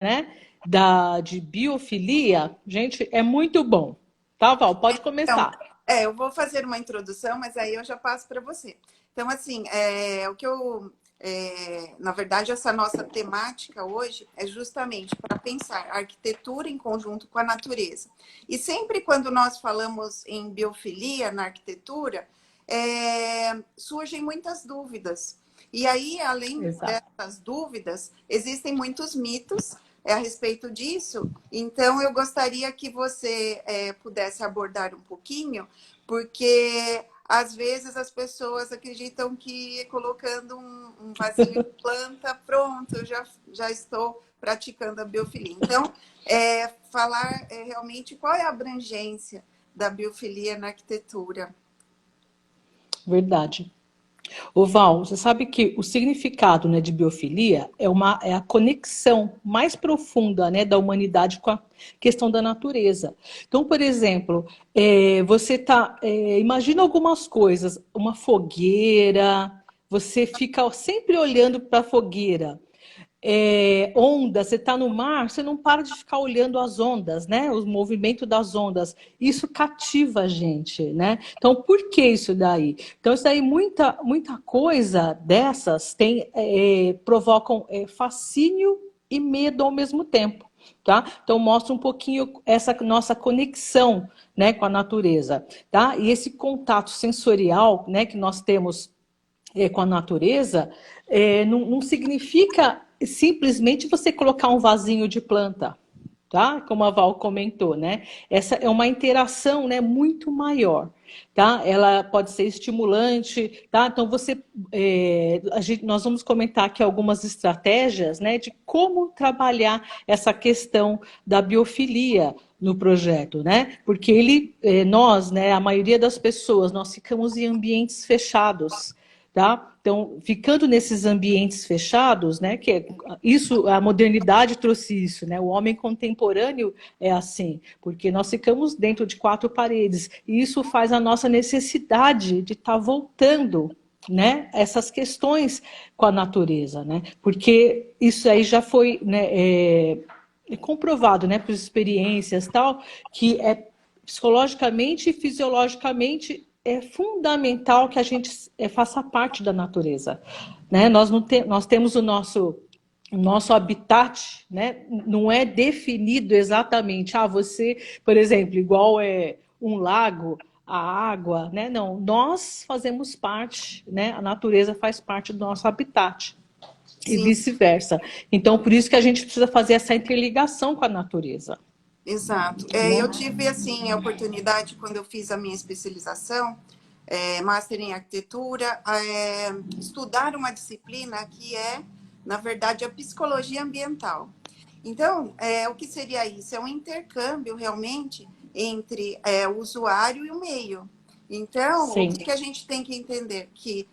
né, de biofilia, gente, é muito bom. Tá, Val? Pode Então, começar. eu vou fazer uma introdução, mas aí eu já passo para você. Então, assim, na verdade, essa nossa temática hoje é justamente para pensar a arquitetura em conjunto com a natureza. E sempre quando nós falamos em biofilia na arquitetura, surgem muitas dúvidas. E aí, além Exato. dessas dúvidas, existem muitos mitos a respeito disso. Então, eu gostaria que você pudesse abordar um pouquinho, porque às vezes as pessoas acreditam que colocando um vasinho de planta, pronto, eu já estou praticando a biofilia. Então, falar realmente qual é a abrangência da biofilia na arquitetura. Verdade. Ô Val, você sabe que o significado, né, de biofilia é a conexão mais profunda, né, da humanidade com a questão da natureza. Então, por exemplo, imagina algumas coisas, uma fogueira, você fica sempre olhando para a fogueira. Onda, você está no mar, você não para de ficar olhando as ondas, né? Os movimentos das ondas. Isso cativa a gente, né? Então, por que isso daí? Então, isso daí, muita coisa dessas provocam fascínio e medo ao mesmo tempo. Tá? Então mostra um pouquinho essa nossa conexão, né, com a natureza, tá? E esse contato sensorial, né, que nós temos com a natureza, não significa simplesmente você colocar um vasinho de planta, tá? Como a Val comentou, né? Essa é uma interação, né, muito maior, tá? Ela pode ser estimulante, tá? Então nós vamos comentar aqui algumas estratégias, né, de como trabalhar essa questão da biofilia no projeto, né? Porque nós, né, a maioria das pessoas, nós ficamos em ambientes fechados. Tá? Então, ficando nesses ambientes fechados, né, isso, a modernidade trouxe isso, né? O homem contemporâneo é assim, porque nós ficamos dentro de quatro paredes, e isso faz a nossa necessidade de estar voltando, né, essas questões com a natureza, né? Porque isso aí já foi, né, comprovado, né, por experiências tal, que psicologicamente e fisiologicamente é fundamental que a gente faça parte da natureza, né? Nós temos o nosso habitat, né? Não é definido exatamente. Você, por exemplo, igual um lago, a água, né? Não, nós fazemos parte, né? A natureza faz parte do nosso habitat e Sim, vice-versa. Então, por isso que a gente precisa fazer essa interligação com a natureza, exato. né? Eu tive assim a oportunidade quando eu fiz a minha especialização, Master em Arquitetura, estudar uma disciplina que é, na verdade, a psicologia ambiental. Então, o que seria isso? É um intercâmbio realmente entre o usuário e o meio. Então, o que Sim, a gente tem que entender? Que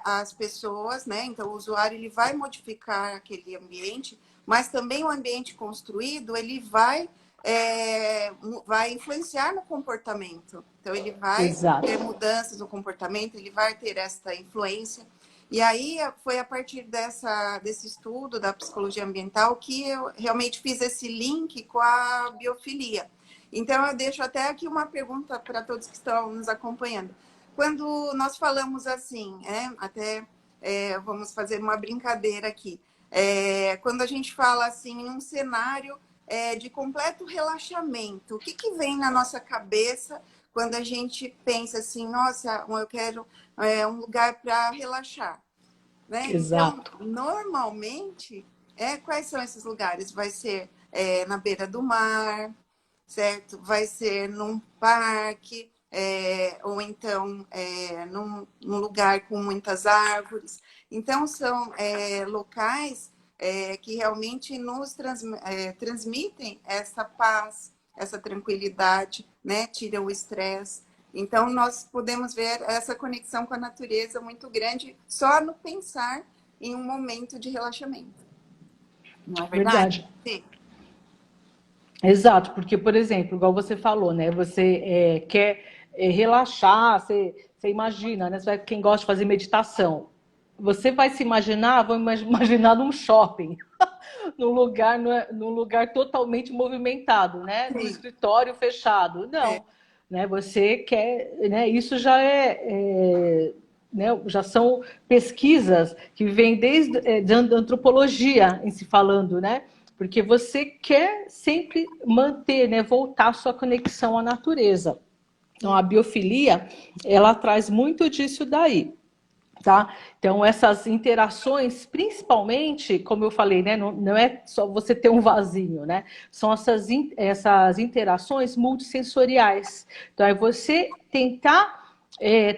as pessoas, né? Então, o usuário ele vai modificar aquele ambiente, mas também o ambiente construído ele vai influenciar no comportamento. Então, ele vai ter exato. mudanças no comportamento, ele vai ter essa influência. E aí foi a partir desse estudo da psicologia ambiental que eu realmente fiz esse link com a biofilia. Então, eu deixo até aqui uma pergunta para todos que estão nos acompanhando. Quando nós falamos assim, até vamos fazer uma brincadeira aqui. Quando a gente fala assim em um cenário de completo relaxamento, o que vem na nossa cabeça quando a gente pensa assim, nossa, eu quero um lugar para relaxar, né? Então, Exato. normalmente, quais são esses lugares? Vai ser na beira do mar, certo? Vai ser num parque, ou então num lugar com muitas árvores. Então, são locais que realmente nos transmitem essa paz, essa tranquilidade, né? Tiram o estresse. Então, nós podemos ver essa conexão com a natureza muito grande só no pensar em um momento de relaxamento. Não é verdade? Verdade. Sim. Exato, porque, por exemplo, igual você falou, né? Você quer relaxar, você imagina, né? Quem gosta de fazer meditação, você vai se imaginar, imaginar num shopping. num lugar totalmente movimentado, né? No Sim, escritório fechado. é, Não, né? Você quer, né? Isso já né? Já são pesquisas que vêm desde da antropologia em se falando, né? Porque você quer sempre manter, né? Voltar a sua conexão à natureza. Então, a biofilia, ela traz muito disso daí. Tá? Então, essas interações, principalmente, como eu falei, né, não é só você ter um vasinho, né? São essas interações multissensoriais. Então, é você tentar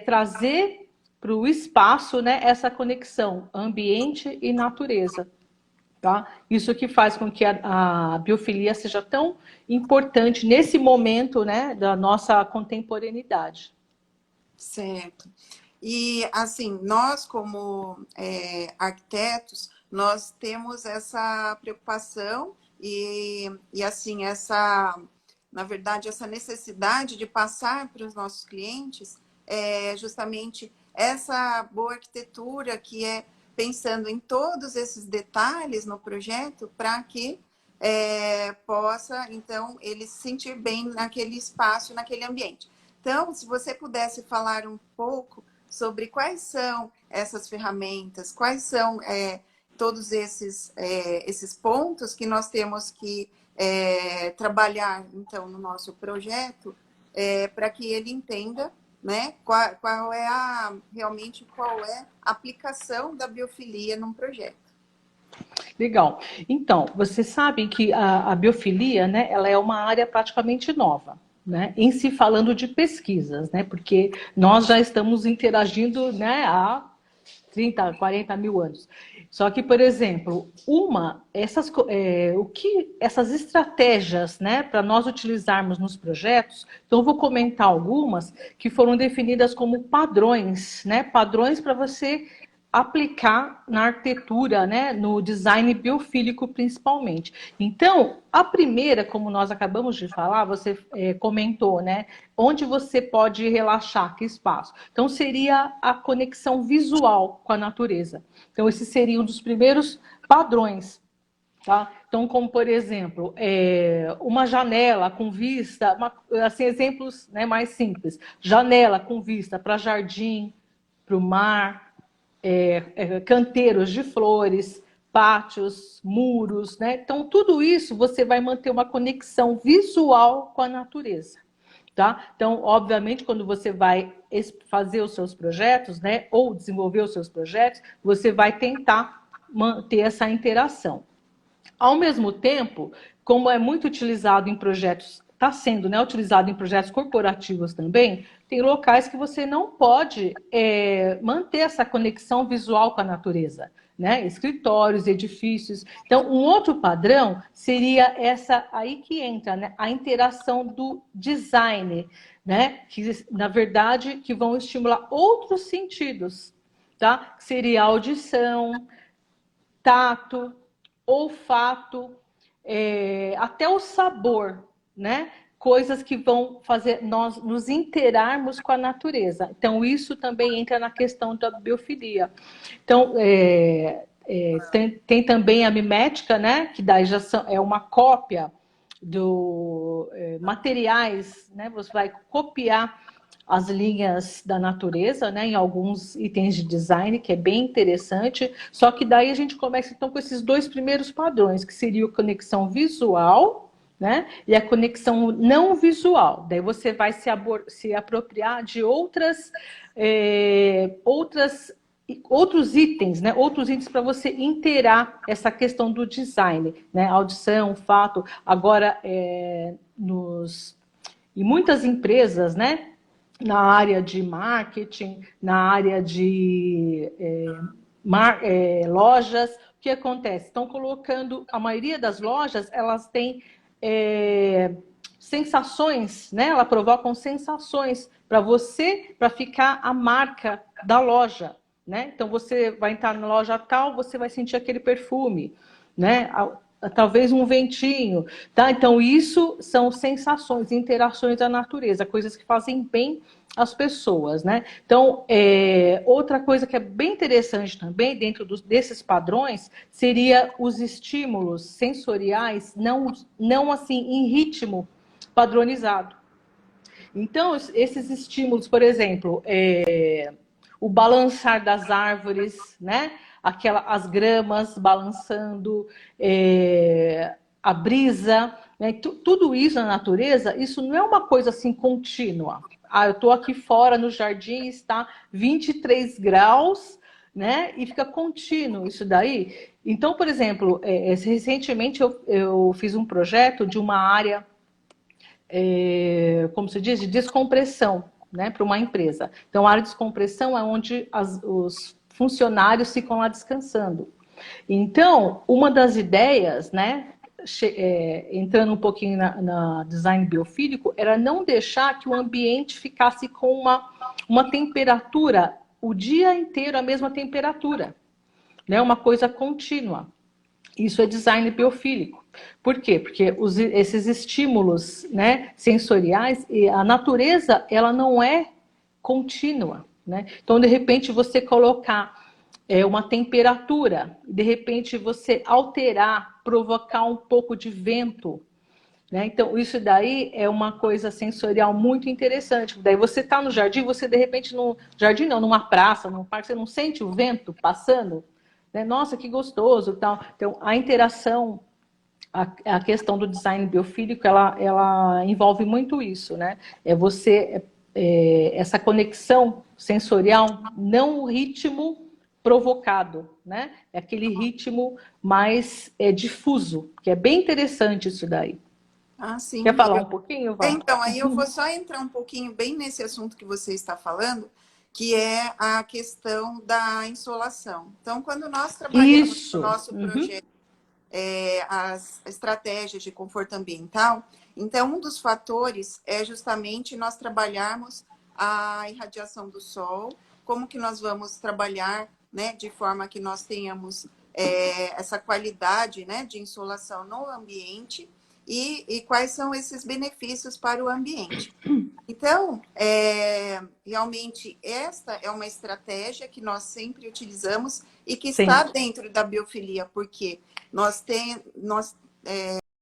trazer para o espaço, né, essa conexão ambiente e natureza. Tá? Isso que faz com que a biofilia seja tão importante nesse momento, né, da nossa contemporaneidade. certo. E assim, nós como arquitetos, nós temos essa preocupação e assim, na verdade, essa necessidade de passar para os nossos clientes justamente essa boa arquitetura que é pensando em todos esses detalhes no projeto para que possa, então, ele se sentir bem naquele espaço, naquele ambiente. Então, se você pudesse falar um pouco sobre quais são essas ferramentas, quais são todos esses pontos que nós temos que trabalhar, então, no nosso projeto, para que ele entenda, né, qual é realmente qual é a aplicação da biofilia num projeto. Legal. Então, vocês sabem que a biofilia, né, ela é uma área praticamente nova, né, em se falando de pesquisas, né, porque nós já estamos interagindo, né, há 30, 40 mil anos. Só que, por exemplo, essas estratégias, né, para nós utilizarmos nos projetos, então eu vou comentar algumas que foram definidas como padrões, né, padrões para você aplicar na arquitetura, né, no design biofílico principalmente. Então, a primeira, como nós acabamos de falar, você comentou, né, onde você pode relaxar, que espaço. Então, seria a conexão visual com a natureza. Então, esse seria um dos primeiros padrões. Tá? Então, como por exemplo, uma janela com vista, assim, exemplos, né, mais simples. Janela com vista para jardim, para o mar, canteiros de flores, pátios, muros, né? Então, tudo isso você vai manter uma conexão visual com a natureza. Tá? Então, obviamente, quando você vai fazer os seus projetos, né, ou desenvolver os seus projetos, você vai tentar manter essa interação. Ao mesmo tempo, como é muito utilizado em projetos, está sendo, né, utilizado em projetos corporativos também, tem locais que você não pode manter essa conexão visual com a natureza, né? Escritórios, edifícios. Então, um outro padrão seria essa aí que entra, né? A interação do design, né? Que, na verdade, que vão estimular outros sentidos, tá? Que seria a audição, tato, olfato, até o sabor, né? Coisas que vão fazer nós nos interarmos com a natureza. Então, isso também entra na questão da biofilia. Então, tem também a mimética, né? Que daí é uma cópia do materiais, né? Você vai copiar as linhas da natureza, né, em alguns itens de design, que é bem interessante. Só que daí a gente começa então com esses dois primeiros padrões, que seria a conexão visual, né, e a conexão não visual. Daí você vai se apropriar de outros itens, né? Outros itens para você inteirar essa questão do design, né? Audição, fato. Agora, em muitas empresas, né? Na área de marketing, na área de lojas, o que acontece? Estão colocando, a maioria das lojas, elas têm sensações, né? Elas provocam sensações para ficar a marca da loja, né? Então você vai entrar na loja tal, você vai sentir aquele perfume, né? talvez um ventinho, tá? Então, isso são sensações, interações da natureza, coisas que fazem bem às pessoas, né? Então, outra coisa que é bem interessante também, dentro desses padrões, seria os estímulos sensoriais, não assim, em ritmo padronizado. Então, esses estímulos, por exemplo, o balançar das árvores, né? As gramas balançando, a brisa, né? Tudo isso na natureza, isso não é uma coisa assim contínua. Ah, eu estou aqui fora no jardim, está 23 graus, né? E fica contínuo isso daí. Então, por exemplo, recentemente eu fiz um projeto de uma área, como se diz, de descompressão, né, para uma empresa. Então, a área de descompressão é onde os funcionários ficam lá descansando. Então, uma das ideias, né, entrando um pouquinho na design biofílico, era não deixar que o ambiente ficasse com uma temperatura, o dia inteiro a mesma temperatura, né, uma coisa contínua. Isso é design biofílico. Por quê? Porque esses estímulos, né, sensoriais, a natureza, ela não é contínua, né? Então, de repente, você colocar uma temperatura, de repente você alterar, provocar um pouco de vento, né? Então, isso daí é uma coisa sensorial muito interessante. Daí você está no jardim, você de repente, no jardim não, numa praça, num parque, você não sente o vento passando, né? Nossa, que gostoso, tal. Então, a interação, a questão do design biofílico, ela envolve muito isso, né? Essa conexão sensorial, não o ritmo provocado, né? É aquele ritmo mais difuso, que é bem interessante isso daí. Ah, Quer sim. falar um pouquinho, Vá? Então, aí eu vou só entrar um pouquinho bem nesse assunto que você está falando, que é a questão da insolação. Então, quando nós trabalhamos no Isso. nosso projeto, as estratégias de conforto ambiental, então um dos fatores é justamente nós trabalharmos a irradiação do sol, como que nós vamos trabalhar, né, de forma que nós tenhamos essa qualidade, né, de insolação no ambiente e quais são esses benefícios para o ambiente. Então, realmente, esta é uma estratégia que nós sempre utilizamos e que está Sim. dentro da biofilia, porque nós